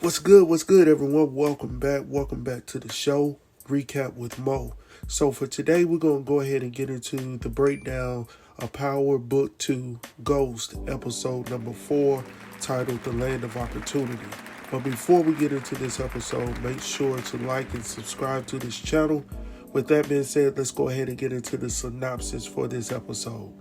What's good, everyone? Welcome back to the show, Recap with Mo. So, for today, we're going to go ahead and get into the breakdown of Power Book 2 Ghost, episode number 4, titled The Land of Opportunity. But before we get into this episode, make sure to like and subscribe to this channel. With that being said, let's go ahead and get into the synopsis for this episode.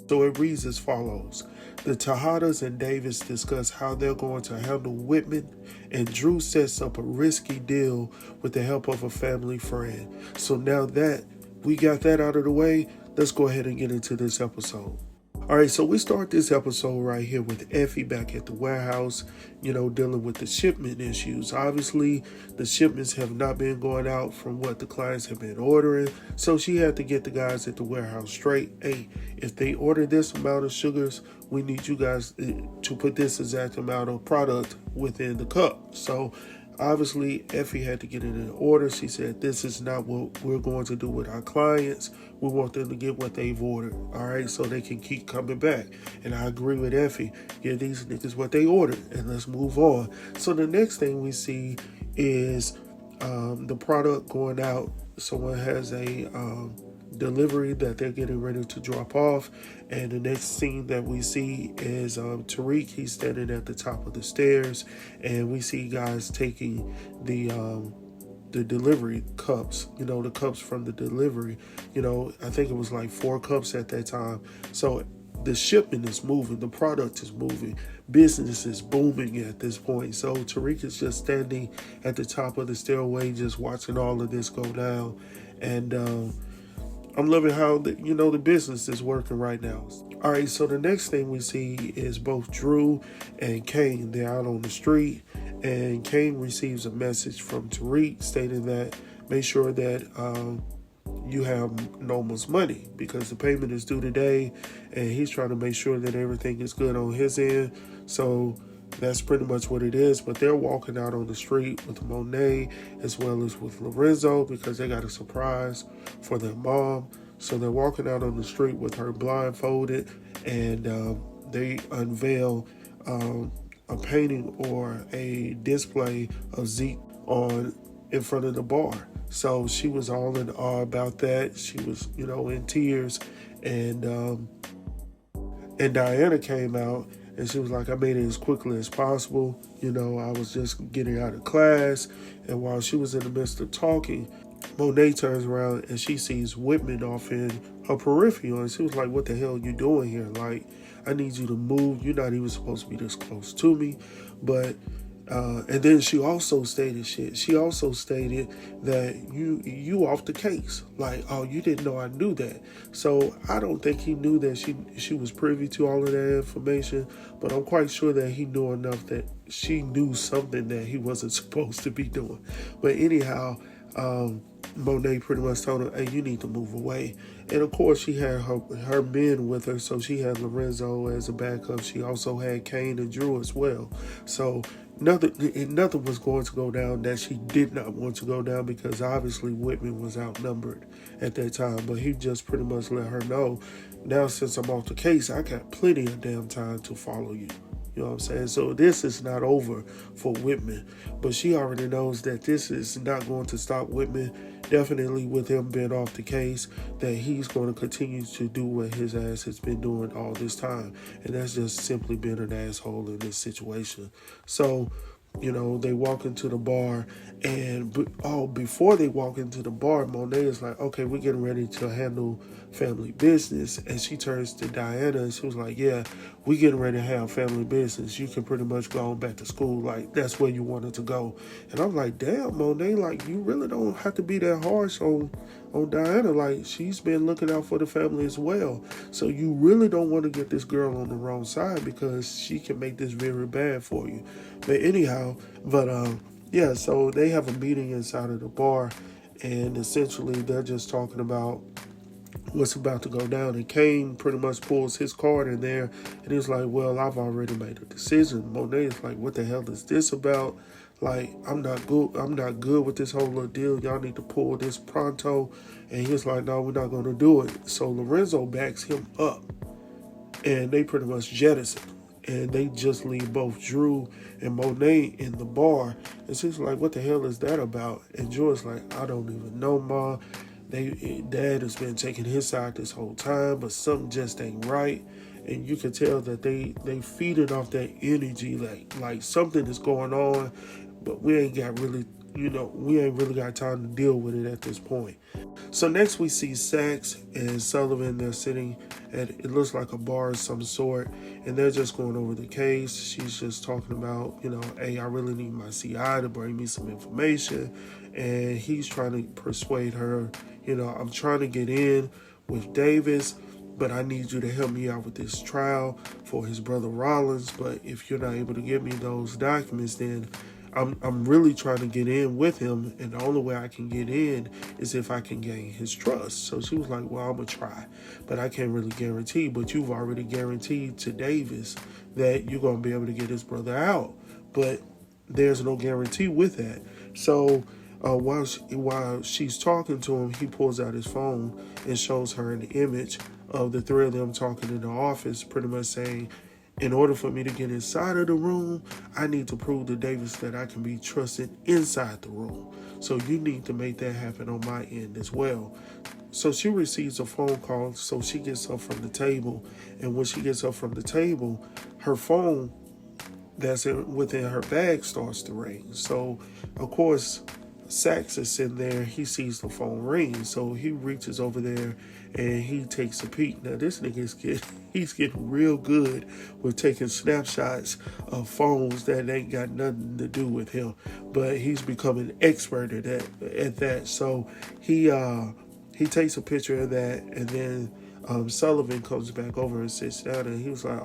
So it reads as follows. The Tejadas and Davis discuss how they're going to handle Whitman, and Drew sets up a risky deal with the help of a family friend. So now that we got that out of the way, let's go ahead and get into this episode. All right, so we start this episode right here with Effie back at the warehouse, dealing with the shipment issues. Obviously, the shipments have not been going out from what the clients have been ordering, so she had to get the guys at the warehouse straight. Hey, if they order this amount of sugars, we need you guys to put this exact amount of product within the cup. So obviously, Effie had to get it in order. She said, this is not what we're going to do with our clients. We want them to get what they've ordered, all right, so they can keep coming back. And I agree with Effie. Give these niggas what they ordered, and let's move on. So the next thing we see is the product going out. Someone has a delivery that they're getting ready to drop off, and the next scene that we see is Tariq. He's standing at the top of the stairs, and we see guys taking the delivery cups, the cups from the delivery. I think it was like 4 cups at that time. So the shipment is moving, the product is moving, business is booming at this point. So Tariq is just standing at the top of the stairway, just watching all of this go down, and I'm loving how the business is working right now. All right, so the next thing we see is both Drew and Kane. They're out on the street, and Kane receives a message from Tariq stating that make sure that you have Noma's money because the payment is due today, and he's trying to make sure that everything is good on his end. So that's pretty much what it is. But they're walking out on the street with Monet as well as with Lorenzo because they got a surprise for their mom. So they're walking out on the street with her blindfolded, and they unveil a painting or a display of Zeke in front of the bar. So she was all in awe about that. She was, in tears, and Diana came out. And she was like, I made it as quickly as possible. I was just getting out of class. And while she was in the midst of talking, Monet turns around and she sees Whitman off in her peripheral. And she was like, what the hell are you doing here? Like, I need you to move. You're not even supposed to be this close to me. But and then she also stated that you off the case. Like, oh, you didn't know I knew that. So I don't think he knew that she was privy to all of that information, but I'm quite sure that he knew enough that she knew something that he wasn't supposed to be doing. But anyhow, Monet pretty much told her, hey, you need to move away. And of course, she had her men with her, so she had Lorenzo as a backup. She also had Kane and Drew as well. So nothing was going to go down that she did not want to go down, because obviously Whitman was outnumbered at that time. But he just pretty much let her know, now since I'm off the case, I got plenty of damn time to follow you. You know what I'm saying? So this is not over for Whitman. But she already knows that this is not going to stop Whitman. Definitely with him being off the case, that he's going to continue to do what his ass has been doing all this time. And that's just simply being an asshole in this situation. So, they walk into the bar, and before they walk into the bar, Monet is like, okay, we're getting ready to handle family business. And she turns to Diana and she was like, yeah, we're getting ready to have family business. You can pretty much go on back to school. Like, that's where you wanted to go. And I'm like, damn, Monet, like, you really don't have to be that harsh on Diana. Like, she's been looking out for the family as well. So you really don't want to get this girl on the wrong side, because she can make this very bad for you. But anyhow, so they have a meeting inside of the bar, and essentially they're just talking about what's about to go down. And Kane pretty much pulls his card in there, and he's like, well, I've already made a decision. Monet is like, what the hell is this about? Like, I'm not good with this whole little deal. Y'all need to pull this pronto. And he's like, no, we're not going to do it. So Lorenzo backs him up, and they pretty much jettison. and they just leave both Drew and Monet in the bar. And she's like, what the hell is that about? And Joy's like, I don't even know, Ma. Dad has been taking his side this whole time, but something just ain't right. And you can tell that they feeding off that energy, like something is going on, but we ain't really got time to deal with it at this point. So next we see Sax and Sullivan. They're sitting at, it looks like a bar of some sort, and they're just going over the case. She's just talking about, hey, I really need my CI to bring me some information. And he's trying to persuade her, I'm trying to get in with Davis, but I need you to help me out with this trial for his brother Rollins. But if you're not able to give me those documents, then I'm really trying to get in with him, and the only way I can get in is if I can gain his trust. So she was like, well, I'm going to try, but I can't really guarantee. But you've already guaranteed to Davis that you're going to be able to get his brother out. But there's no guarantee with that. So while she's talking to him, he pulls out his phone and shows her an image of the three of them talking in the office, pretty much saying, in order for me to get inside of the room, I need to prove to Davis that I can be trusted inside the room. So you need to make that happen on my end as well. So she receives a phone call, so she gets up from the table. And when she gets up from the table, her phone that's within her bag starts to ring. So, of course, Sax is sitting there. He sees the phone ring, so he reaches over there and he takes a peek. Now this nigga he's getting real good with taking snapshots of phones that ain't got nothing to do with him, but he's becoming expert at that. So he takes a picture of that, and then Sullivan comes back over and sits down, and he was like,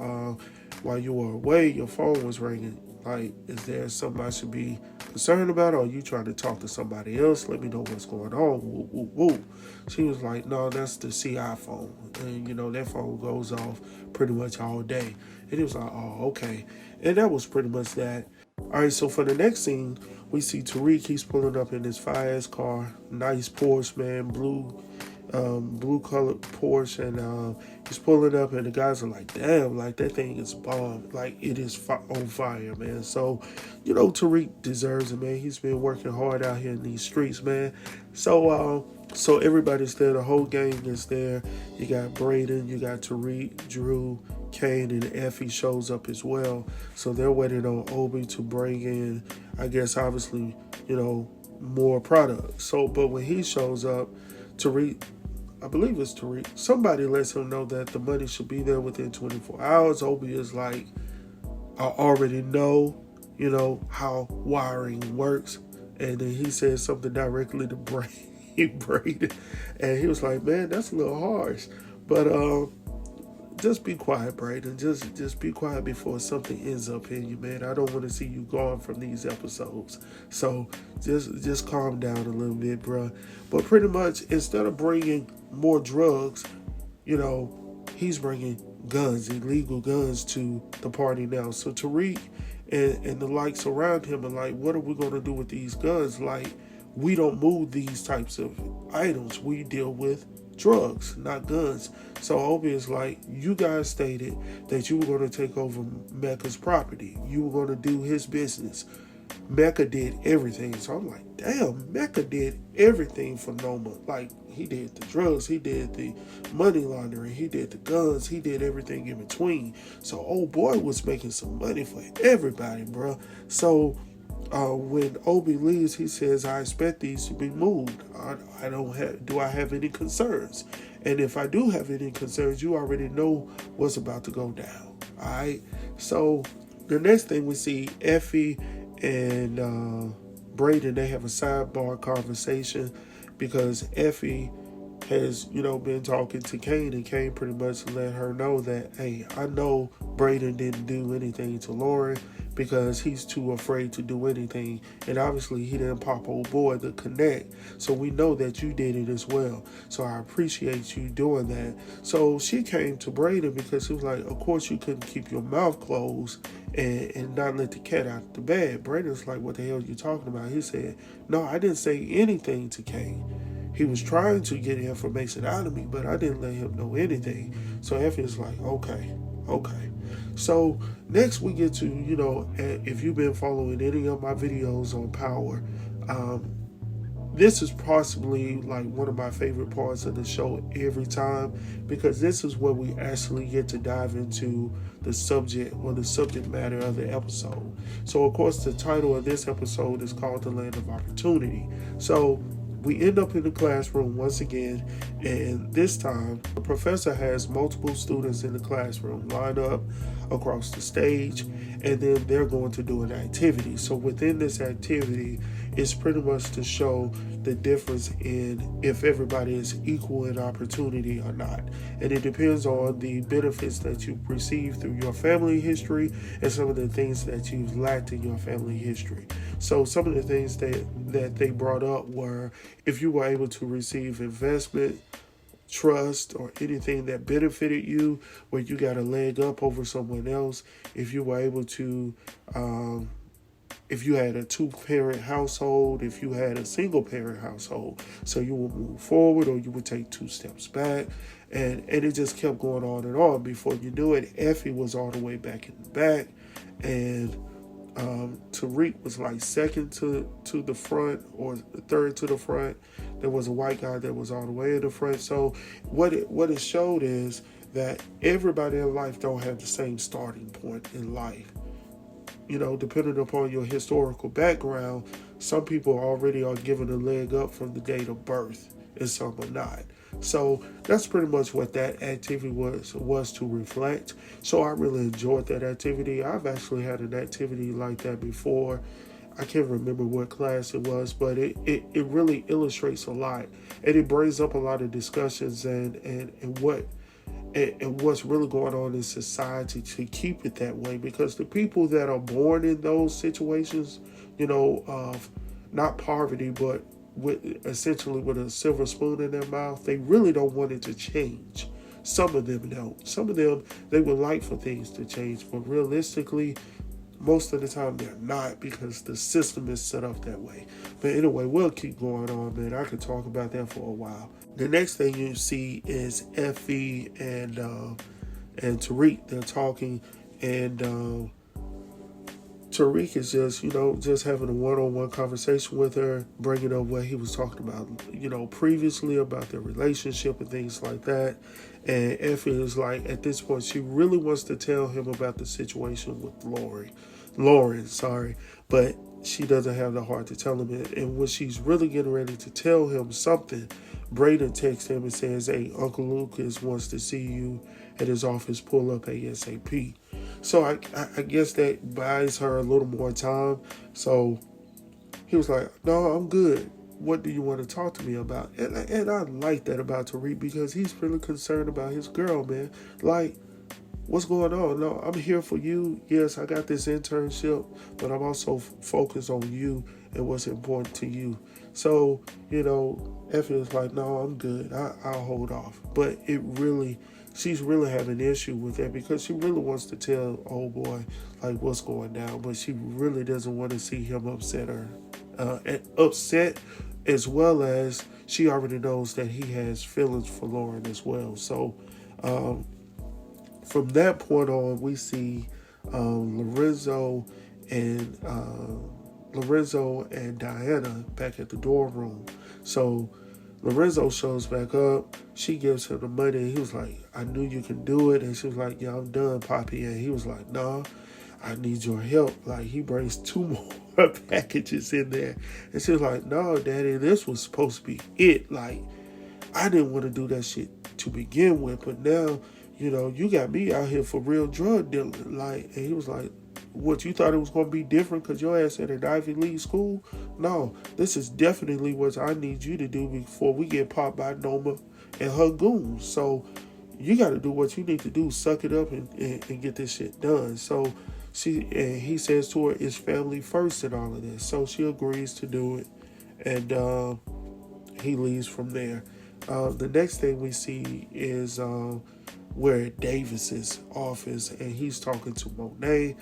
while you were away, your phone was ringing. Like, is there something I should be concerned about, or are you trying to talk to somebody else? Let me know what's going on. Woo, woo, woo. She was like, no, that's the CI phone. And, that phone goes off pretty much all day. And he was like, oh, okay. And that was pretty much that. All right, so for the next scene, we see Tariq. He's pulling up in his fire-ass car. Nice Porsche, man. Blue colored Porsche, and he's pulling up, and the guys are like, damn, like that thing is bomb, like it is on fire, man. So Tariq deserves it, man. He's been working hard out here in these streets, man. So everybody's there, the whole gang is there. You got Braden, you got Tariq, Drew, Kane, and Effie shows up as well. So they're waiting on Obi to bring in, I guess, obviously, more product. So but when he shows up, Tariq, I believe it's Tariq, somebody lets him know that the money should be there within 24 hours. Obi is like, I already know, how wiring works. And then he said something directly to Braden. And he was like, man, that's a little harsh. But just be quiet, Braden. Just be quiet before something ends up in you, man. I don't want to see you gone from these episodes. So just calm down a little bit, bro. But pretty much, instead of bringing more drugs, he's bringing guns, illegal guns to the party now. So Tariq and the likes around him are like, what are we going to do with these guns? Like, we don't move these types of items. We deal with drugs, not guns. So Obi is like, you guys stated that you were going to take over Mecca's property. You were going to do his business. Mecca did everything. So I'm like, damn, Mecca did everything for Noma. Like, he did the drugs, he did the money laundering, he did the guns, he did everything in between. So old boy was making some money for everybody, bro. So when Obi leaves, he says, I expect these to be moved. Do I have any concerns? And if I do have any concerns, you already know what's about to go down. All right. So the next thing we see, Effie and Braden, they have a sidebar conversation because Effie has, been talking to Kane, and Kane pretty much let her know that, hey, I know Braden didn't do anything to Lauren because he's too afraid to do anything. And obviously he didn't pop old boy the connect. So we know that you did it as well. So I appreciate you doing that. So she came to Braden because she was like, of course you couldn't keep your mouth closed and not let the cat out of the bag. Braden's like, what the hell are you talking about? He said, no, I didn't say anything to Kane. He was trying to get information out of me, but I didn't let him know anything. So Effie's like, okay, Okay. So next we get to, if you've been following any of my videos on power, um, this is possibly like one of my favorite parts of the show every time, because this is where we actually get to dive into the subject or the subject matter of the episode. So of course the title of this episode is called The Land of Opportunity. So we end up in the classroom once again, and this time the professor has multiple students in the classroom lined up across the stage, and then they're going to do an activity. So within this activity, it's pretty much to show the difference in if everybody is equal in opportunity or not. And it depends on the benefits that you've received through your family history and some of the things that you've lacked in your family history. So some of the things that they brought up were if you were able to receive investment, trust, or anything that benefited you, where you got a leg up over someone else, if you were able to if you had a two-parent household, if you had a single-parent household, so you would move forward or you would take 2 steps back, and it just kept going on and on. Before you knew it, Effie was all the way back in the back, and Tariq was like second to the front or third to the front. There was a white guy that was all the way in the front. So what it showed is that everybody in life don't have the same starting point in life. Depending upon your historical background, some people already are given a leg up from the date of birth, and some are not. So that's pretty much what that activity was to reflect. So I really enjoyed that activity. I've actually had an activity like that before. I can't remember what class it was, but it really illustrates a lot, and it brings up a lot of discussions and what's really going on in society to keep it that way. Because the people that are born in those situations, of not poverty, but essentially with a silver spoon in their mouth, they really don't want it to change. Some of them don't. Some of them, they would like for things to change, but realistically, most of the time they're not, because the system is set up that way. But anyway, we'll keep going on, man. I could talk about that for a while. The next thing you see is Effie and Tariq. They're talking, and Tariq is just having a one-on-one conversation with her, bringing up what he was talking about, previously about their relationship and things like that. And Effie is like, at this point, she really wants to tell him about the situation with Lauren, but she doesn't have the heart to tell him it. And when she's really getting ready to tell him something, Braden texts him and says, "Hey, Uncle Lucas wants to see you at his office. Pull up ASAP." So I guess that buys her a little more time. So he was like, "No, I'm good. What do you want to talk to me about?" And I like that about Tariq, because he's really concerned about his girl, man. Like, what's going on? No, I'm here for you. Yes, I got this internship, but I'm also focused on you and what's important to you. So, Effie is like, "No, I'm good. I'll hold off." But she's really having an issue with that, because she really wants to tell old boy like what's going down, but she really doesn't want to see him upset, as well as she already knows that he has feelings for Lauren as well. So from that point on, we see Lorenzo and Diana back at the dorm room. So Lorenzo shows back up. She gives him the money, and he was like, "I knew you can do it." And she was like, "Yeah, I'm done, Poppy." And he was like, "No, I need your help." Like, he brings 2 more packages in there. And she was like, "No, Daddy, this was supposed to be it. Like, I didn't want to do that shit to begin with, but now, you got me out here for real drug dealing." Like, and he was like, "What, you thought it was going to be different because your ass at an Ivy League school? No, this is definitely what I need you to do before we get popped by Noma and her goons. So you got to do what you need to do, suck it up and get this shit done." So he says to her, "It's family first and all of this." So she agrees to do it, and he leaves from there. The next thing we see is we're at Davis's office, and he's talking to Monet.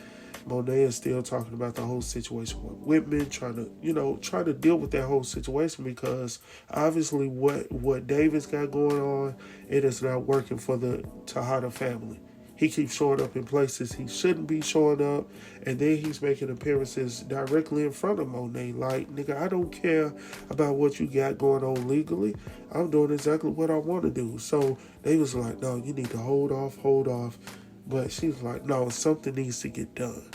Monet is still talking about the whole situation with Whitman, trying to deal with that whole situation, because obviously what Davis got going on, it is not working for the Tejada family. he keeps showing up in places he shouldn't be showing up, and then he's making appearances directly in front of Monet. Like, nigga, I don't care about what you got going on legally. I'm doing exactly what I want to do. So they was like, no, you need to hold off. But she's like, no, something needs to get done.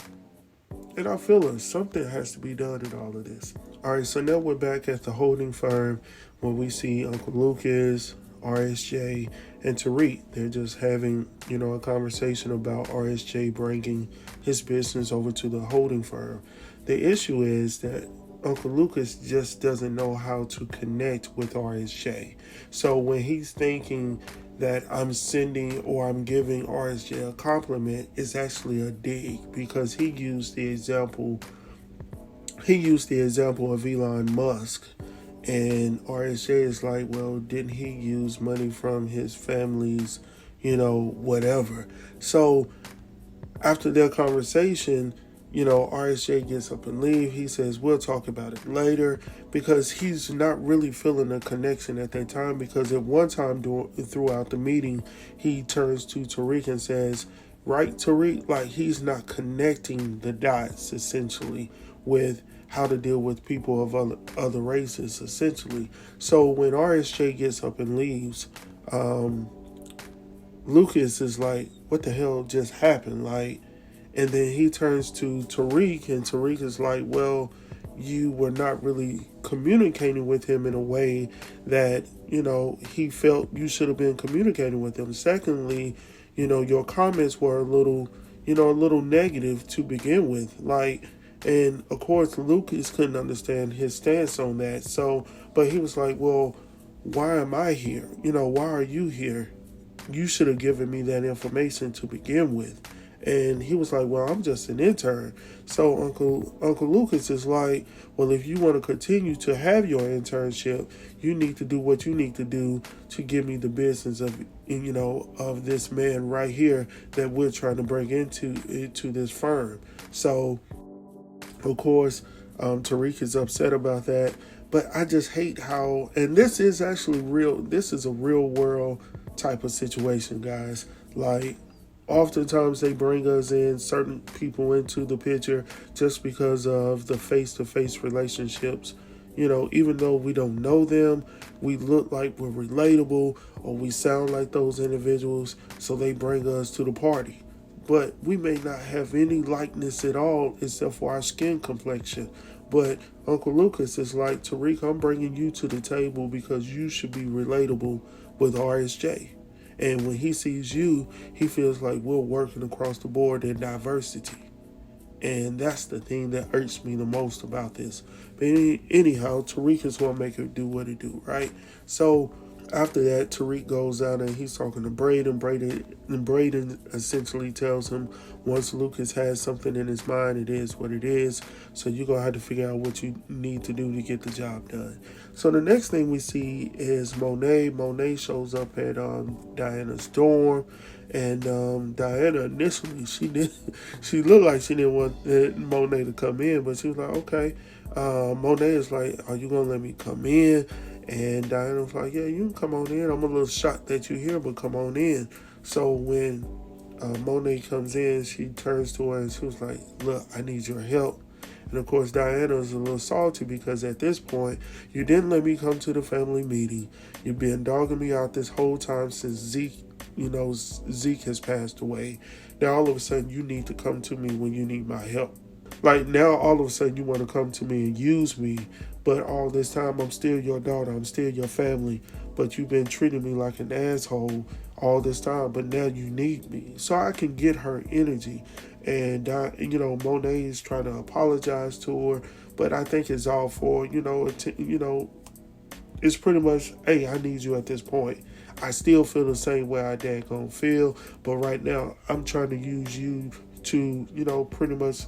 And I feel like something has to be done in all of this. All right, so now we're back at the holding firm where we see Uncle Lucas, RSJ, and Tariq. They're just having, a conversation about RSJ bringing his business over to the holding firm. The issue is that Uncle Lucas just doesn't know how to connect with RSJ. So when he's thinking that I'm sending or I'm giving RSJ a compliment, it's actually a dig, because he used the example of Elon Musk, and RSJ is like, well, didn't he use money from his family's, whatever. So after their conversation, RSJ gets up and leave. He says, we'll talk about it later, because he's not really feeling a connection at that time, because at one time throughout the meeting, he turns to Tariq and says, right, Tariq? Like, he's not connecting the dots, essentially, with how to deal with people of other races, essentially. So when RSJ gets up and leaves, Lucas is like, what the hell just happened? Like, and then he turns to Tariq, and Tariq is like, well, you were not really communicating with him in a way that, he felt you should have been communicating with him. Secondly, your comments were a little negative to begin with. Like, and of course, Lucas couldn't understand his stance on that. So, but he was like, well, why am I here? Why are you here? You should have given me that information to begin with. And he was like, well, I'm just an intern. So Uncle Lucas is like, well, if you want to continue to have your internship, you need to do what you need to do to give me the business of this man right here that we're trying to bring into this firm. So, of course, Tariq is upset about that. But I just hate how, and this is actually real, this is a real world type of situation, guys. Like, oftentimes they bring us in, certain people into the picture, just because of the face-to-face relationships. Even though we don't know them, we look like we're relatable, or we sound like those individuals, so they bring us to the party. But we may not have any likeness at all except for our skin complexion. But Uncle Lucas is like, Tariq, I'm bringing you to the table because you should be relatable with RSJ. And when he sees you, he feels like we're working across the board in diversity. And that's the thing that hurts me the most about this. But anyhow, Tariq is going to make it do what it do, right? So after that, Tariq goes out and he's talking to Braden. Braden essentially tells him, once Lucas has something in his mind, it is what it is. So you're going to have to figure out what you need to do to get the job done. So the next thing we see is Monet. Monet shows up at Diana's dorm. And Diana initially, she looked like she didn't want Monet to come in, but she was like, okay. Monet is like, are you going to let me come in? And Diana was like, yeah, you can come on in. I'm a little shocked that you're here, but come on in. So when Monet comes in, she turns to her and she was like, look, I need your help. And of course, Diana is a little salty because at this point, you didn't let me come to the family meeting. You've been dogging me out this whole time since Zeke has passed away. Now all of a sudden you need to come to me when you need my help. Like, now all of a sudden you want to come to me and use me, but all this time I'm still your daughter, I'm still your family, but you've been treating me like an asshole all this time, but now you need me. So I can get her energy. And Monet is trying to apologize to her, but I think it's all for, it's pretty much, hey, I need you at this point. I still feel the same way I daggone feel, but right now I'm trying to use you to, pretty much,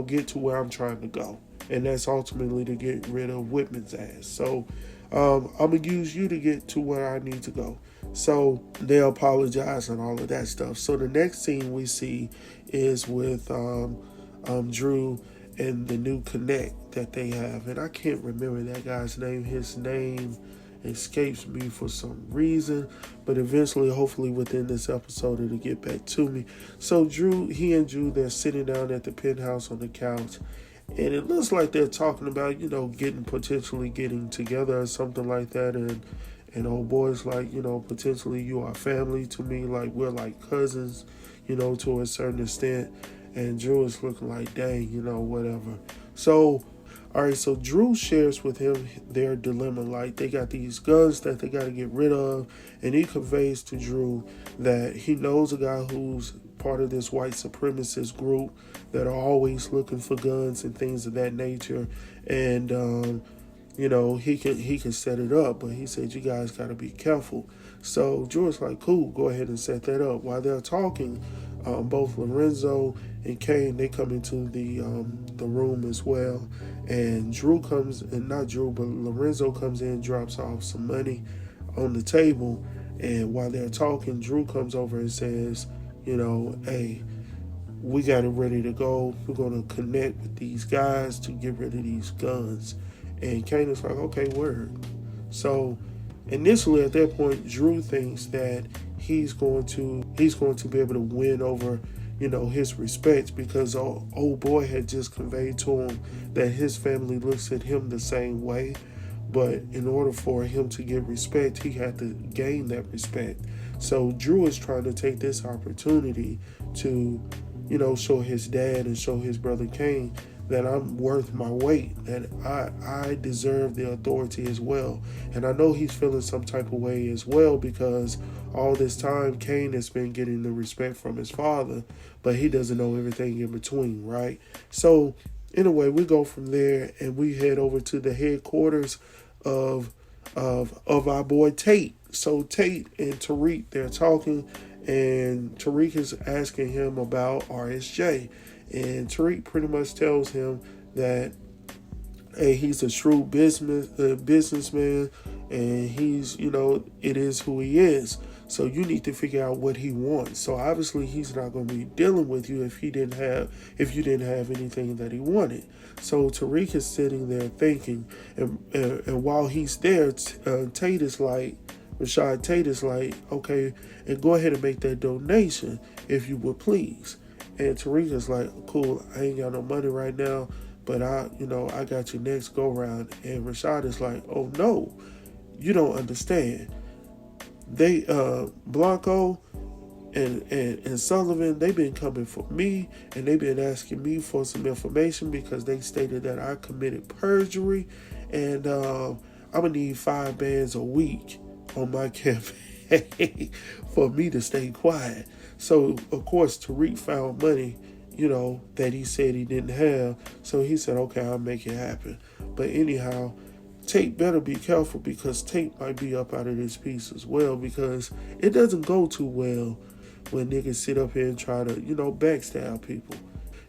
get to where I'm trying to go. And that's ultimately to get rid of Whitman's ass. So I'm going to use you to get to where I need to go. So they apologize and all of that stuff. So the next scene we see is with Drew and the new connect that they have. And I can't remember that guy's name. His name escapes me for some reason, but eventually, hopefully within this episode, it'll get back to me. So he and Drew, they're sitting down at the penthouse on the couch, and it looks like they're talking about, potentially getting together or something like that. And old boy's like, potentially you are family to me, like we're like cousins, to a certain extent. And Drew is looking like, dang, whatever. So, all right, so Drew shares with him their dilemma. Like, they got these guns that they got to get rid of. And he conveys to Drew that he knows a guy who's part of this white supremacist group that are always looking for guns and things of that nature. And, he can set it up. But he said, you guys got to be careful. So Drew is like, cool, go ahead and set that up. While they're talking, both Lorenzo and Kane, they come into the room as well. And Lorenzo comes in, drops off some money on the table. And while they're talking, Drew comes over and says, hey, we got it ready to go. We're going to connect with these guys to get rid of these guns. And Kane is like, okay, word. So initially at that point, Drew thinks that he's going to be able to win over, his respect, because old boy had just conveyed to him that his family looks at him the same way. But in order for him to get respect, he had to gain that respect. So Drew is trying to take this opportunity to, show his dad and show his brother Kane that I'm worth my weight, that I deserve the authority as well. And I know he's feeling some type of way as well, because all this time Kane has been getting the respect from his father, but he doesn't know everything in between, right? So anyway, we go from there and we head over to the headquarters of our boy Tate. So Tate and Tariq, they're talking, and Tariq is asking him about RSJ. And Tariq pretty much tells him that, hey, he's a shrewd businessman, and he's, it is who he is. So you need to figure out what he wants. So obviously he's not going to be dealing with you if you didn't have anything that he wanted. So Tariq is sitting there thinking, and while he's there, Rashad Tate is like, okay, and go ahead and make that donation if you would please. And Tariq is like, cool, I ain't got no money right now, but I got your next go round. And Rashad is like, oh no, you don't understand. They, Blanco and Sullivan, they've been coming for me, and they've been asking me for some information because they stated that I committed perjury, and I'm gonna need 5 bands a week on my campaign for me to stay quiet. So, of course, Tariq found money, that he said he didn't have. So he said, okay, I'll make it happen. But anyhow, Tate better be careful, because Tate might be up out of this piece as well, because it doesn't go too well when niggas sit up here and try to, backstab people.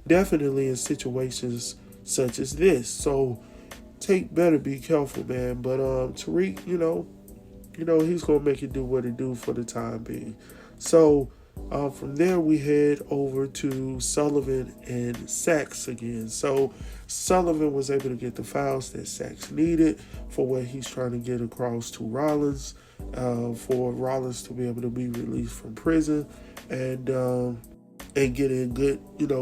Definitely in situations such as this. So Tate better be careful, man. But Tariq, he's going to make it do what it do for the time being. So from there, we head over to Sullivan and Sachs again. So Sullivan was able to get the files that Sachs needed for what he's trying to get across to Rollins, for Rollins to be able to be released from prison and get in good,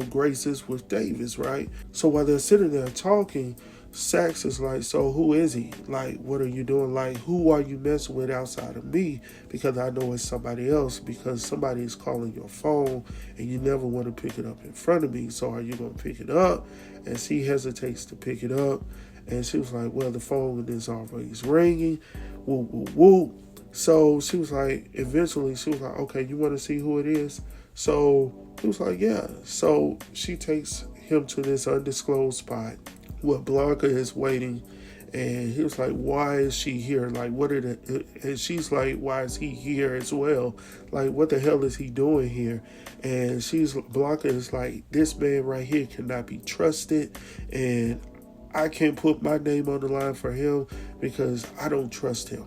graces with Davis, right? So while they're sitting there talking, Sachs is like, so who is he? Like, what are you doing? Like, who are you messing with outside of me? Because I know it's somebody else, because somebody is calling your phone and you never want to pick it up in front of me. So are you going to pick it up? And she hesitates to pick it up. And she was like, well, the phone is always ringing. Woo, woo, woo. So she was like, eventually she was like, okay, you want to see who it is? So he was like, yeah. So she takes him to this undisclosed spot where Blanca is waiting, and he was like, why is she here? Like, and she's like, why is he here as well? Like, what the hell is he doing here? And Blanca is like, this man right here cannot be trusted, and I can't put my name on the line for him because I don't trust him.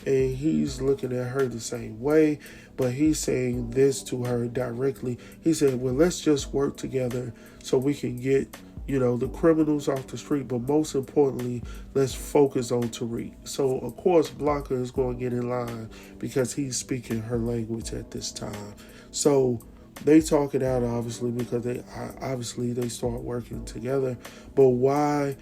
And he's looking at her the same way, but he's saying this to her directly. He said, well, let's just work together so we can get, the criminals off the street, but most importantly, let's focus on Tariq. So, of course, Blanca is going to get in line because he's speaking her language at this time. So, they talk it out, obviously, because they start working together. But while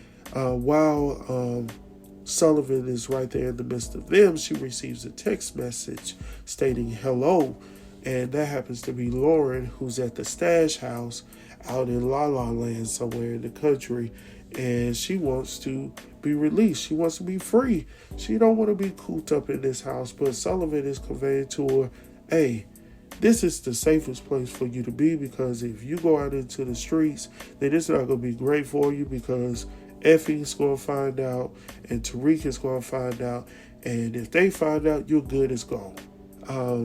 Sullivan is right there in the midst of them, she receives a text message stating hello, and that happens to be Lauren, who's at the stash house out in La La Land somewhere in the country, and she wants to be released. She wants to be free. She don't want to be cooped up in this house, but Sullivan is conveying to her, hey, this is the safest place for you to be, because if you go out into the streets, then it's not going to be great for you, because Effie's going to find out and Tariq is going to find out, and if they find out, your good is gone.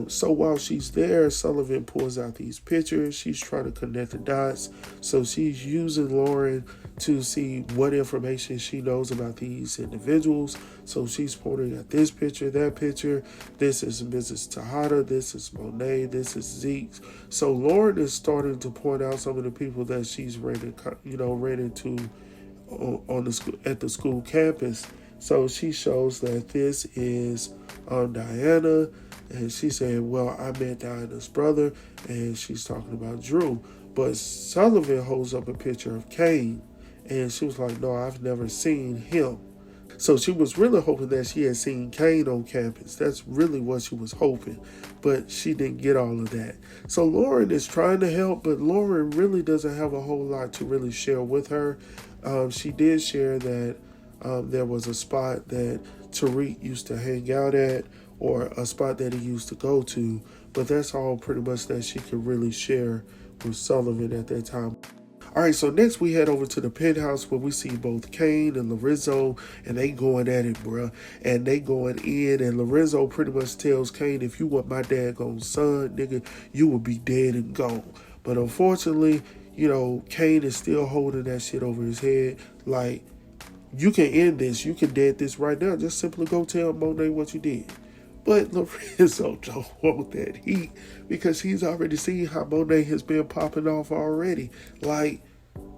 So while she's there, Sullivan pulls out these pictures. She's trying to connect the dots. So she's using Lauren to see what information she knows about these individuals. So she's pointing at this picture, that picture. This is Mrs. Tejada. This is Monet. This is Zeke. So Lauren is starting to point out some of the people that she's ran into at the school campus. So she shows that this is Diana. And she said, well, I met Diana's brother, and she's talking about Drew. But Sullivan holds up a picture of Kane, and she was like, no, I've never seen him. So she was really hoping that she had seen Kane on campus. That's really what she was hoping, but she didn't get all of that. So Lauren is trying to help, but Lauren really doesn't have a whole lot to really share with her. She did share that there was a spot that Tariq used to hang out at, or a spot that he used to go to, but that's all pretty much that she could really share with Sullivan at that time. All right, so next we head over to the penthouse where we see both Kane and Lorenzo, and they going at it, bruh. And they going in, and Lorenzo pretty much tells Kane, if you want my daggone son, nigga, you will be dead and gone. But unfortunately, Kane is still holding that shit over his head. Like, you can end this. You can dead this right now. Just simply go tell Monet what you did. But Lorenzo don't want that heat because he's already seen how Monet has been popping off already. Like,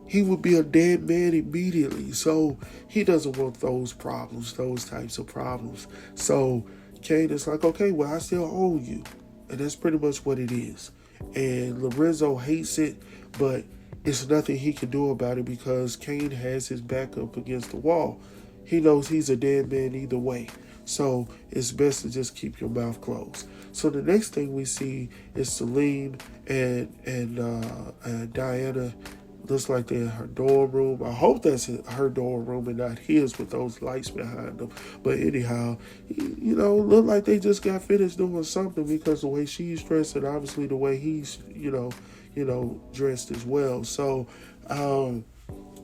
he would be a dead man immediately. So he doesn't want those types of problems. So Kane is like, okay, well, I still owe you. And that's pretty much what it is. And Lorenzo hates it, but it's nothing he can do about it because Kane has his back up against the wall. He knows he's a dead man either way. So it's best to just keep your mouth closed. So the next thing we see is Celine and Diana. Looks like they're in her dorm room. I hope that's her dorm room and not his with those lights behind them. But anyhow, look like they just got finished doing something because the way she's dressed and obviously the way he's, dressed as well. So,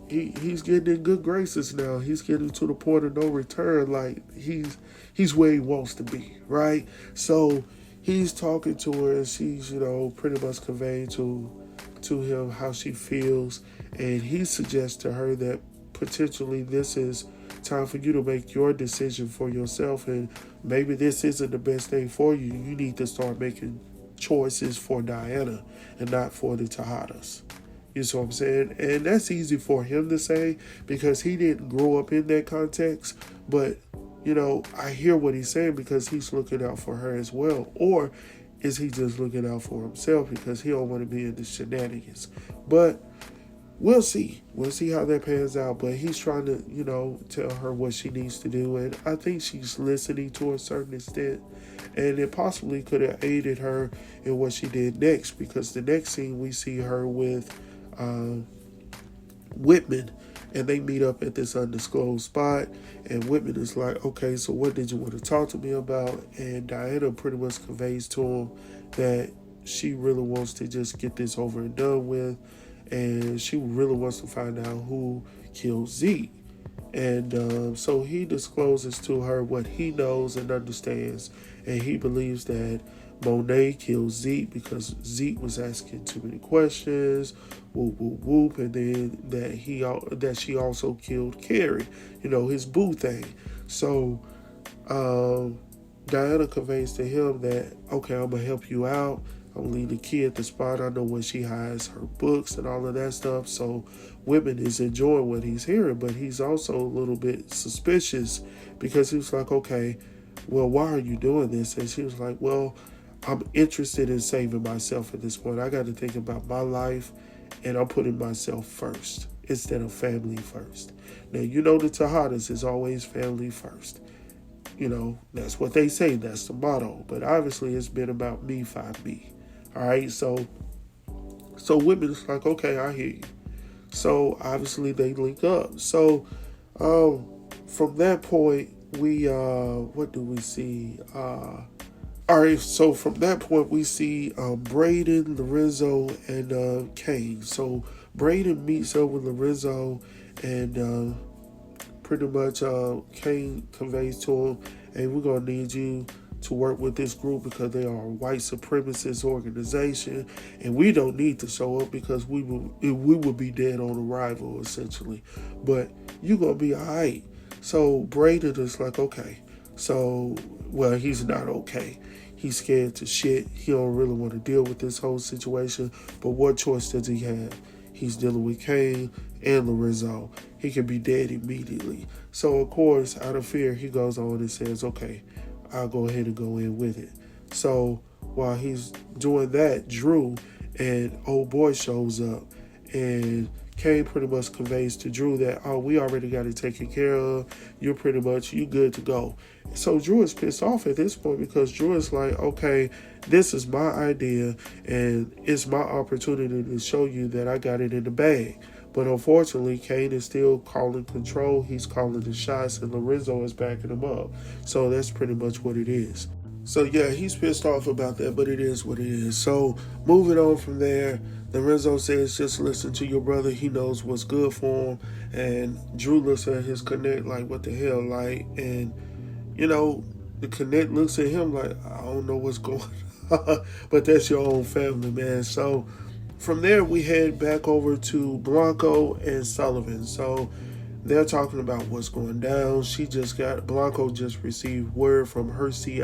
he's getting in good graces now. He's getting to the point of no return. Like he's where he wants to be, right? So he's talking to her, and she's pretty much conveying to him how she feels, and he suggests to her that potentially this is time for you to make your decision for yourself, and maybe this isn't the best thing for you. You need to start making choices for Diana and not for the Tejadas. You see what I'm saying? And that's easy for him to say because he didn't grow up in that context. But, I hear what he's saying because he's looking out for her as well. Or is he just looking out for himself because he don't want to be in the shenanigans? But we'll see. We'll see how that pans out. But he's trying to, tell her what she needs to do. And I think she's listening to a certain extent. And it possibly could have aided her in what she did next. Because the next scene we see her with Whitman, and they meet up at this undisclosed spot, and Whitman is like, okay, so what did you want to talk to me about? And Diana pretty much conveys to him that she really wants to just get this over and done with, and she really wants to find out who killed Zeke. And so he discloses to her what he knows and understands, and he believes that Monet killed Zeke because Zeke was asking too many questions, whoop, whoop, whoop, and then that she also killed Carrie, his boo thing. So Diana conveys to him that, okay, I'm going to help you out. I'm gonna leave the key at the spot. I know where she hides her books and all of that stuff. So Whitman is enjoying what he's hearing, but he's also a little bit suspicious because he was like, okay, well, why are you doing this? And she was like, well, I'm interested in saving myself at this point. I got to think about my life, and I'm putting myself first instead of family first. Now, you know the Tejadas is always family first. You know, that's what they say. That's the motto. But obviously, it's been about me, find me. All right, so Whitman's like, okay, I hear you. So obviously they link up. So from that point, we what do we see? All right, so from that point we see Braden, Lorenzo, and Kane. So Braden meets up with Lorenzo, and pretty much Kane conveys to him, hey, we're gonna need you to work with this group because they are a white supremacist organization, and we don't need to show up because we would be dead on arrival, essentially. But you're gonna be all right. So Braden is like, okay. So, well, he's not okay. He's scared to shit. He don't really want to deal with this whole situation. But what choice does he have? He's dealing with Kane and Lorenzo. He could be dead immediately. So, of course, out of fear, he goes on and says, okay, I'll go ahead and go in with it. So while he's doing that, Drew and old boy shows up, and Kane pretty much conveys to Drew that, oh, we already got it taken care of. You good to go. So Drew is pissed off at this point because Drew is like, okay, this is my idea and it's my opportunity to show you that I got it in the bag. But unfortunately, Kane is still calling control. He's calling the shots, and Lorenzo is backing him up. So that's pretty much what it is. So yeah, he's pissed off about that, but it is what it is. So moving on from there, Lorenzo says, just listen to your brother. He knows what's good for him. And Drew looks at his connect like, what the hell? Like, and, you know, the connect looks at him like, I don't know what's going on. But that's your own family, man. So from there, we head back over to Blanco and Sullivan. So they're talking about what's going down. Blanco just received word from her CI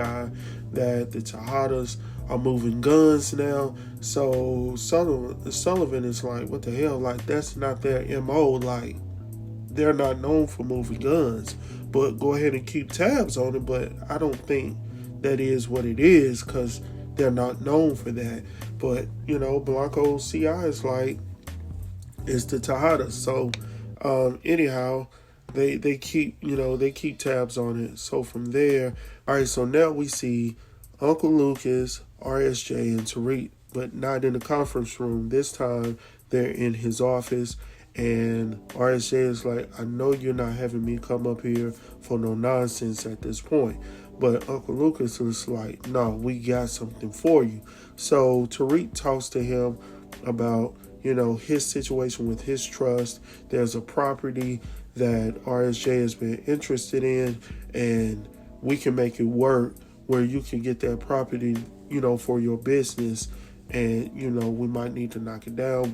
that the Tejadas are moving guns now. So Sullivan is like, what the hell? Like, that's not their MO. Like, they're not known for moving guns. But go ahead and keep tabs on it. But I don't think that is what it is because they're not known for that. But, you know, Blanco CI is like, it's the Tejadas. So anyhow, they keep tabs on it. So from there, all right, so now we see Uncle Lucas, RSJ, and Tariq, but not in the conference room. This time they're in his office, and RSJ is like, I know you're not having me come up here for no nonsense at this point. But Uncle Lucas is like, no, we got something for you. So Tariq talks to him about, you know, his situation with his trust. There's a property that RSJ has been interested in, and we can make it work where you can get that property, you know, for your business. And, you know, we might need to knock it down,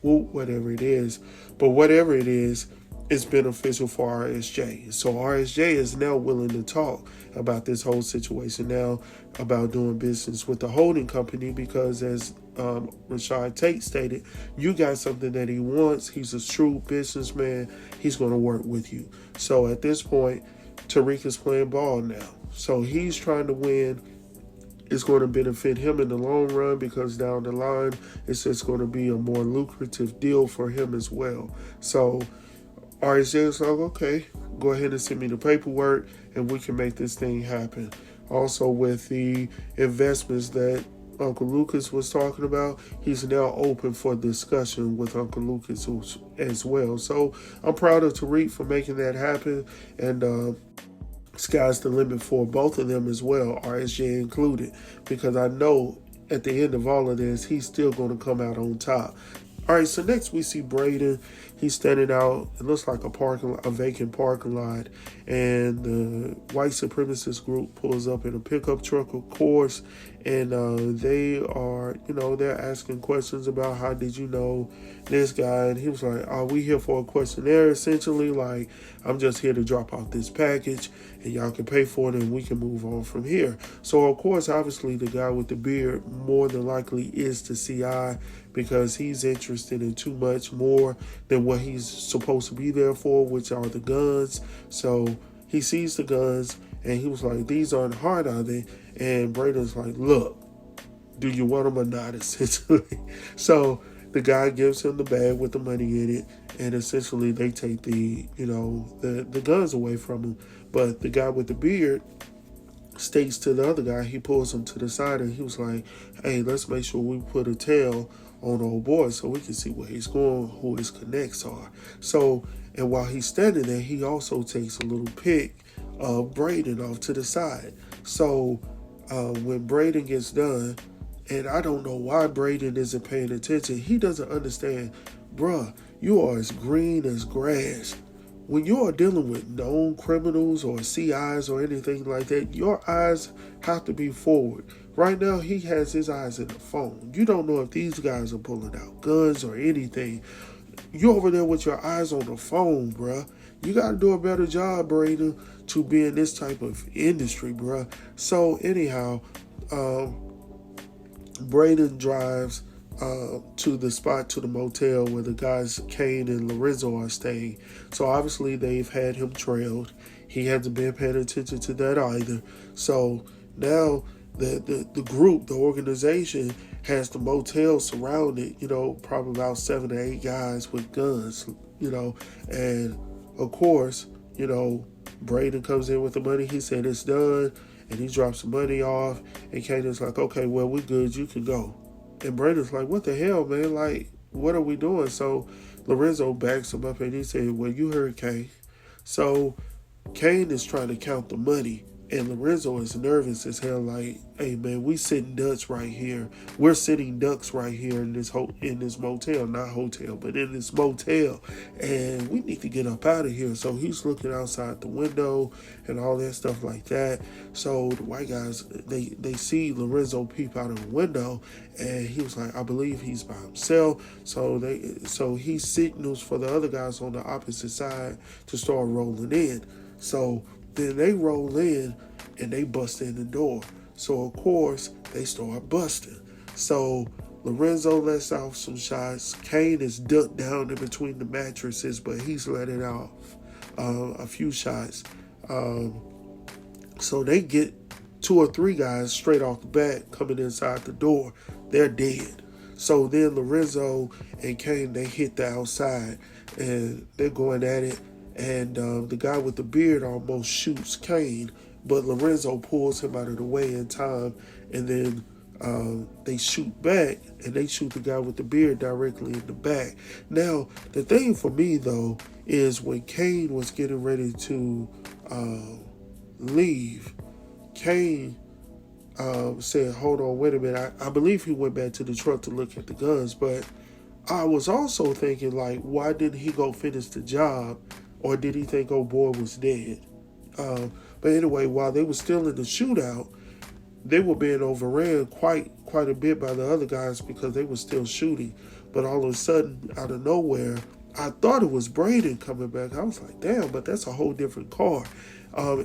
whatever it is. But whatever it is, it's beneficial for RSJ. So RSJ is now willing to talk about this whole situation now, about doing business with the holding company, because as Rashad Tate stated, you got something that he wants. He's a shrewd businessman. He's going to work with you. So at this point, Tariq is playing ball now. So he's trying to win. It's going to benefit him in the long run because down the line, it's just going to be a more lucrative deal for him as well. So RSJ is like, okay, go ahead and send me the paperwork and we can make this thing happen. Also, with the investments that Uncle Lucas was talking about, he's now open for discussion with Uncle Lucas as well. So I'm proud of Tariq for making that happen, and sky's the limit for both of them as well, RSJ included, because I know at the end of all of this, he's still going to come out on top. All right, so next we see Braden. He's standing out. It looks like a vacant parking lot, and the white supremacist group pulls up in a pickup truck, of course, and they are, they're asking questions about how did you know this guy, and he was like, "Are we here for a questionnaire?" Essentially, like, I'm just here to drop off this package, and y'all can pay for it, and we can move on from here. So, of course, obviously, the guy with the beard more than likely is the CI, because he's interested in too much more than what he's supposed to be there for, which are the guns. So he sees the guns, and he was like, "These aren't hard, are they?" And Braden's like, "Look, do you want them or not?" Essentially. So the guy gives him the bag with the money in it, and essentially they take the guns away from him. But the guy with the beard states to the other guy, he pulls him to the side, and he was like, "Hey, let's make sure we put a tail on old boy so we can see where he's going, who his connects are." So, and while he's standing there, he also takes a little pic of Braden off to the side. So when Braden gets done, and I don't know why Braden isn't paying attention, he doesn't understand, bruh, you are as green as grass. When you are dealing with known criminals or CIs or anything like that, your eyes have to be forward. Right now, he has his eyes in the phone. You don't know if these guys are pulling out guns or anything. You over there with your eyes on the phone, bruh. You got to do a better job, Braden, to be in this type of industry, bruh. So anyhow, Braden drives to the spot, to the motel where the guys Kane and Lorenzo are staying. So obviously they've had him trailed. He hasn't been paying attention to that either. So now the group, the organization, has the motel surrounded, probably about 7 or 8 guys with guns, and of course, Braden comes in with the money. He said it's done, and he drops the money off, and Kane's like, "Okay, well, we good, you can go." And Braden's like, "What the hell, man? Like, what are we doing?" So Lorenzo backs him up, and he said, "Well, you heard Kane." So Kane is trying to count the money, and Lorenzo is nervous as hell, like, "Hey, man, we sitting ducks right here. We're sitting ducks right here in this motel, not hotel, but in this motel, and we need to get up out of here." So he's looking outside the window and all that stuff like that. So the white guys, they see Lorenzo peep out of the window, and he was like, "I believe he's by himself." So he signals for the other guys on the opposite side to start rolling in. So then they roll in, and they bust in the door. So, of course, they start busting. So Lorenzo lets off some shots. Kane is ducked down in between the mattresses, but he's letting off a few shots. So they get 2 or 3 guys straight off the bat coming inside the door. They're dead. So then Lorenzo and Kane, they hit the outside, and they're going at it. And the guy with the beard almost shoots Kane, but Lorenzo pulls him out of the way in time, and then they shoot back, and they shoot the guy with the beard directly in the back. Now, the thing for me, though, is when Kane was getting ready to leave, Kane said, "Hold on, wait a minute." I believe he went back to the truck to look at the guns, but I was also thinking, like, why didn't he go finish the job? Or did he think old boy was dead? But anyway, while they were still in the shootout, they were being overran quite a bit by the other guys because they were still shooting. But all of a sudden, out of nowhere, I thought it was Braden coming back. I was like, damn, but that's a whole different car.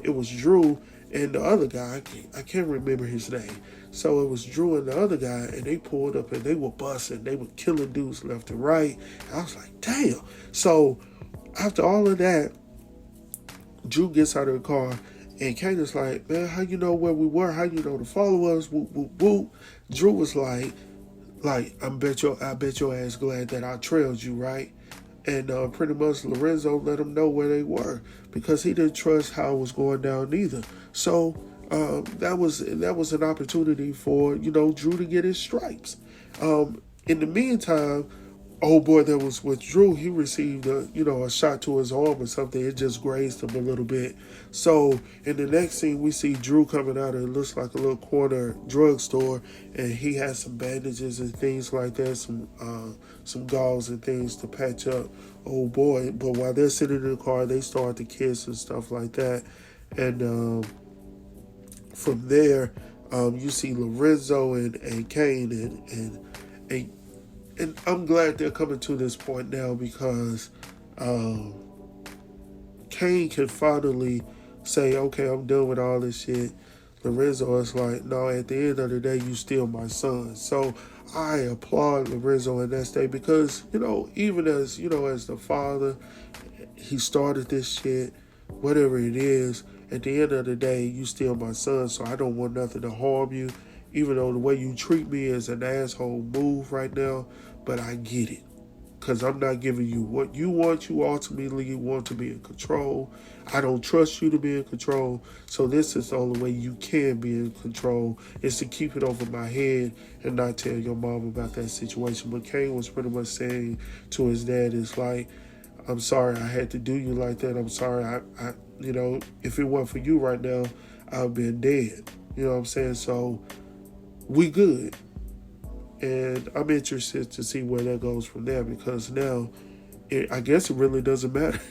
It was Drew and the other guy. I can't remember his name. So it was Drew and the other guy, and they pulled up, and they were busting. They were killing dudes left and right. I was like, damn. So after all of that, Drew gets out of the car, and Kane is like, "Man, how you know where we were? How you know to follow us?" Whoop, whoop, whoop. Drew was like, I bet your ass glad that I trailed you, right? And pretty much Lorenzo let him know where they were because he didn't trust how it was going down either. So that was an opportunity for Drew to get his stripes. In the meantime, old boy that was with Drew, he received a shot to his arm or something. It just grazed him a little bit. So in the next scene, we see Drew coming out of it looks like a little corner drugstore, and he has some bandages and things like that, some gauze and things to patch up old boy. But while they're sitting in the car, they start to kiss and stuff like that, and from there, you see Lorenzo and Kane and I'm glad they're coming to this point now because Kane can finally say, okay, I'm done with all this shit. Lorenzo is like, no, at the end of the day, you still my son. So I applaud Lorenzo in that state because, even as the father, he started this shit, whatever it is, at the end of the day, you still my son, so I don't want nothing to harm you, even though the way you treat me is an asshole move right now, but I get it. Because I'm not giving you what you want. You ultimately want to be in control. I don't trust you to be in control. So this is the only way you can be in control is to keep it over my head and not tell your mom about that situation. But Kane was pretty much saying to his dad, it's like, I'm sorry I had to do you like that. I'm sorry. I if it weren't for you right now, I've been dead. You know what I'm saying? So we good. And I'm interested to see where that goes from there because now I guess it really doesn't matter.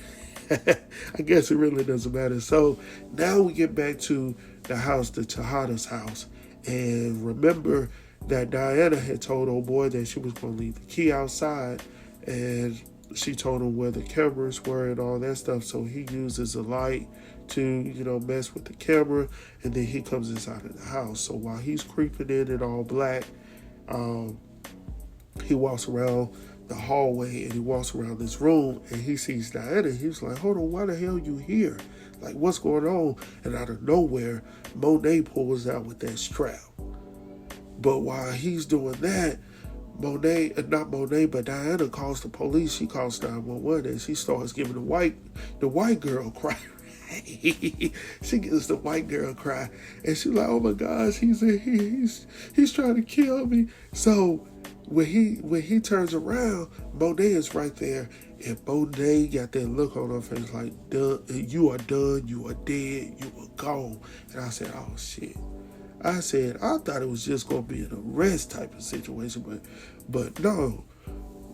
I guess it really doesn't matter. So now we get back to the house, the Tejada's house. And remember that Diana had told old boy that she was going to leave the key outside. And she told him where the cameras were and all that stuff. So he uses a light to, mess with the camera. And then he comes inside of the house. So while he's creeping in all black, he walks around the hallway and he walks around this room and he sees Diana. He's like, hold on, why the hell you here? Like, what's going on? And out of nowhere, Monet pulls out with that strap. But while he's doing that, Diana calls the police. She calls 911 and she starts giving the white girl cry. She gets the white girl cry and she's like, oh my gosh, he's trying to kill me. So when he turns around, Monet is right there, and Monet got that look on her face like, you are done, you are dead, you are gone. And I said, oh shit. I thought it was just gonna be an arrest type of situation, but no.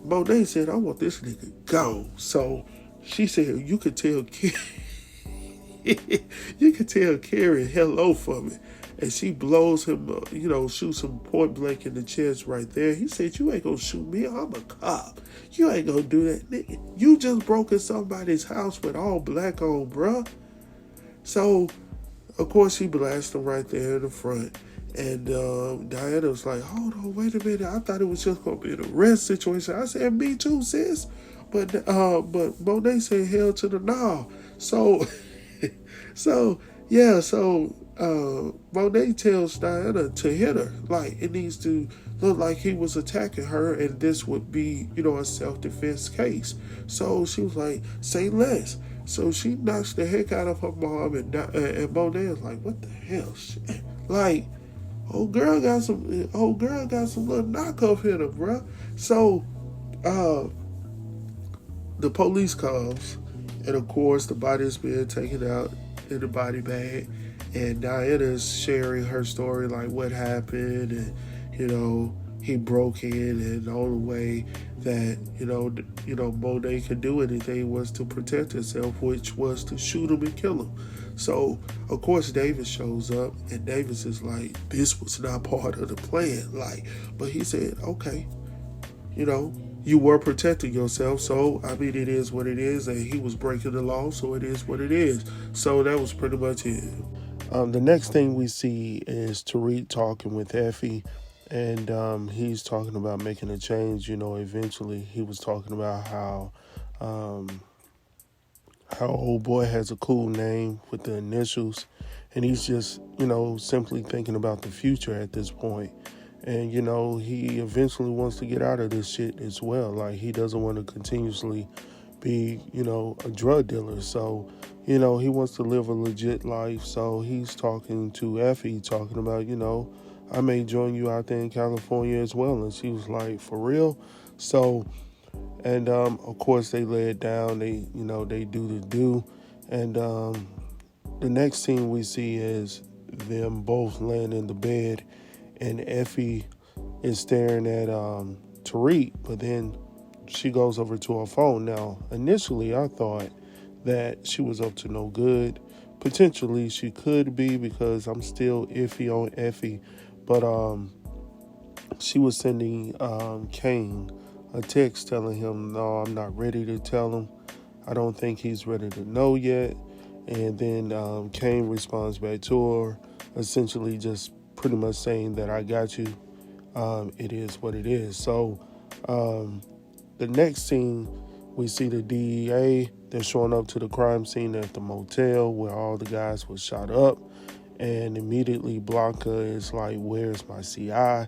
Monet said, I want this nigga gone. So she said, you could tell Carrie hello for me. And she blows him, shoots him point blank in the chest right there. He said, you ain't gonna shoot me. I'm a cop. You ain't gonna do that, nigga. You just broke in somebody's house with all black on, bruh. So, of course, he blasts him right there in the front. And Diana was like, hold on, wait a minute. I thought it was just gonna be an arrest situation. I said, me too, sis. But Monet said, hell to the no. So, Monet tells Diana to hit her. Like, it needs to look like he was attacking her, and this would be, a self-defense case. So she was like, say less. So she knocks the heck out of her mom, and Monet is like, what the hell? Shit? Like, old girl got some little knockoff in her, bruh. So, the police comes, and of course, the body is being taken out in the body bag, and Diana's sharing her story, like what happened, and he broke in, and the only way that Monet could do anything was to protect herself, which was to shoot him and kill him. So of course Davis shows up, and Davis is like, this was not part of the plan, but he said, okay, you were protecting yourself, so I mean, it is what it is, and he was breaking the law, so it is what it is. So that was pretty much it. The next thing we see is Tariq talking with Effie, and he's talking about making a change. Eventually he was talking about how old boy has a cool name with the initials, and he's just, simply thinking about the future at this point. And, he eventually wants to get out of this shit as well. Like, he doesn't want to continuously be, a drug dealer. So, he wants to live a legit life. So he's talking to Effie, talking about, I may join you out there in California as well. And she was like, for real? So And of course, they lay it down. They do the do. And the next scene we see is them both laying in the bed, and Effie is staring at Tariq, but then she goes over to her phone. Now, initially, I thought that she was up to no good. Potentially, she could be, because I'm still iffy on Effie, but she was sending Kane a text telling him, "No, I'm not ready to tell him. I don't think he's ready to know yet." And then Kane responds back to her, essentially just pretty much saying that I got you. It is what it is. So the next scene, we see the DEA. They're showing up to the crime scene at the motel where all the guys were shot up. And immediately Blanca is like, "Where's my CI?"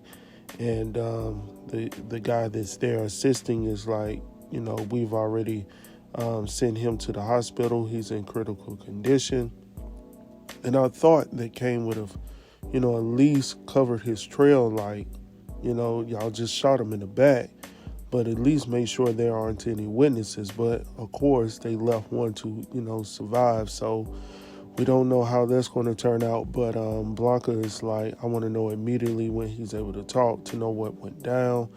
And the guy that's there assisting is like, "We've already sent him to the hospital. He's in critical condition." And I thought that Kane would have, at least covered his trail, like, y'all just shot him in the back, but at least make sure there aren't any witnesses. But of course, they left one to, survive. So we don't know how that's going to turn out. But Blanca is like, "I want to know immediately when he's able to talk to know what went down."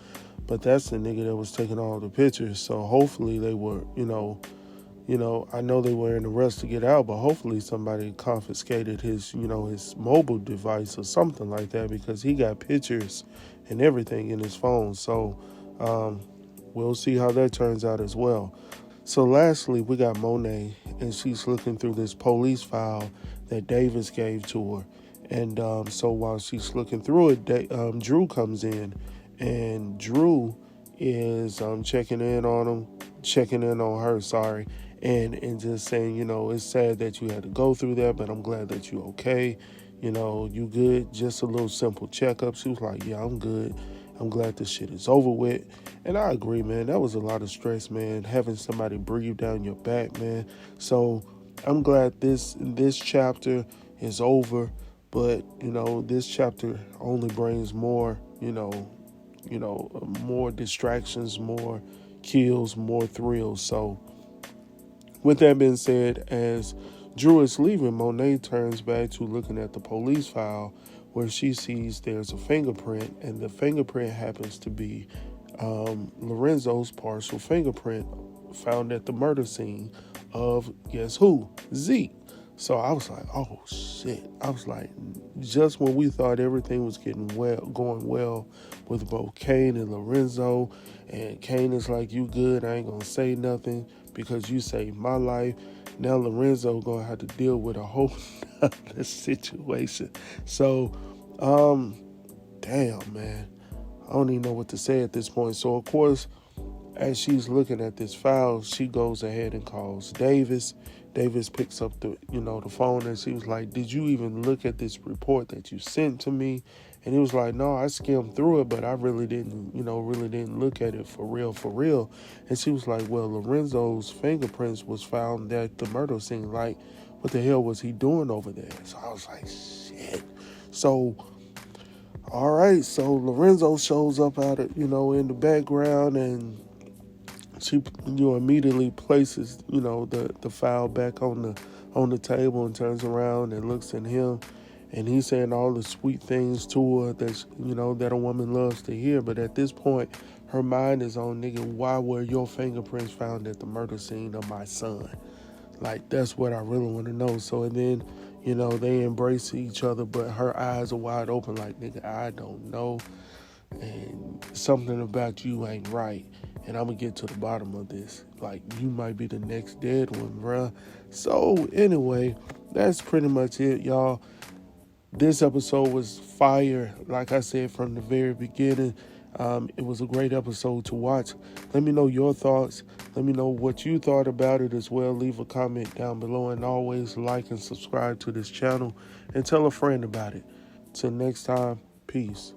But that's the nigga that was taking all the pictures. So hopefully they were, I know they were in a rush to get out, but hopefully somebody confiscated his, his mobile device or something like that, because he got pictures and everything in his phone. So we'll see how that turns out as well. So lastly, we got Monet, and she's looking through this police file that Davis gave to her. And so while she's looking through it, Drew comes in, and Drew is checking in on her, sorry, and just saying, "It's sad that you had to go through that, but I'm glad that you're okay. You good? Just a little simple checkup." She was like, "Yeah, I'm good. I'm glad this shit is over with." And I agree, man. That was a lot of stress, man, having somebody breathe down your back, man. So I'm glad this chapter is over, but this chapter only brings more, more distractions, more kills, more thrills. So with that being said, as Drew is leaving, Monet turns back to looking at the police file, where she sees there's a fingerprint, and the fingerprint happens to be Lorenzo's partial fingerprint found at the murder scene of, guess who? Zeke. So I was like, "Oh shit." I was like, just when we thought everything was going well with both Kane and Lorenzo, and Kane is like, "You good, I ain't gonna say nothing because you saved my life." Now Lorenzo gonna have to deal with a whole other situation. So, damn, man. I don't even know what to say at this point. So of course, as she's looking at this file, she goes ahead and calls Davis. Davis picks up the phone, and she was like, "Did you even look at this report that you sent to me?" And he was like, "No, I skimmed through it, but I really didn't look at it for real. And she was like, "Well, Lorenzo's fingerprints was found at the murder scene. Like, what the hell was he doing over there?" So I was like, shit. So, all right. So Lorenzo shows up out of, in the background, and she, immediately places, the file back on the table, and turns around and looks at him, and he's saying all the sweet things to her that a woman loves to hear. But at this point, her mind is on, "Nigga, why were your fingerprints found at the murder scene of my son?" Like, that's what I really want to know. So, and then, they embrace each other, but her eyes are wide open like, "Nigga, I don't know. And something about you ain't right. And I'm going to get to the bottom of this. Like, you might be the next dead one, bruh." So, anyway, that's pretty much it, y'all. This episode was fire. Like I said from the very beginning, it was a great episode to watch. Let me know your thoughts. Let me know what you thought about it as well. Leave a comment down below, and always like and subscribe to this channel, and tell a friend about it. Till next time, peace.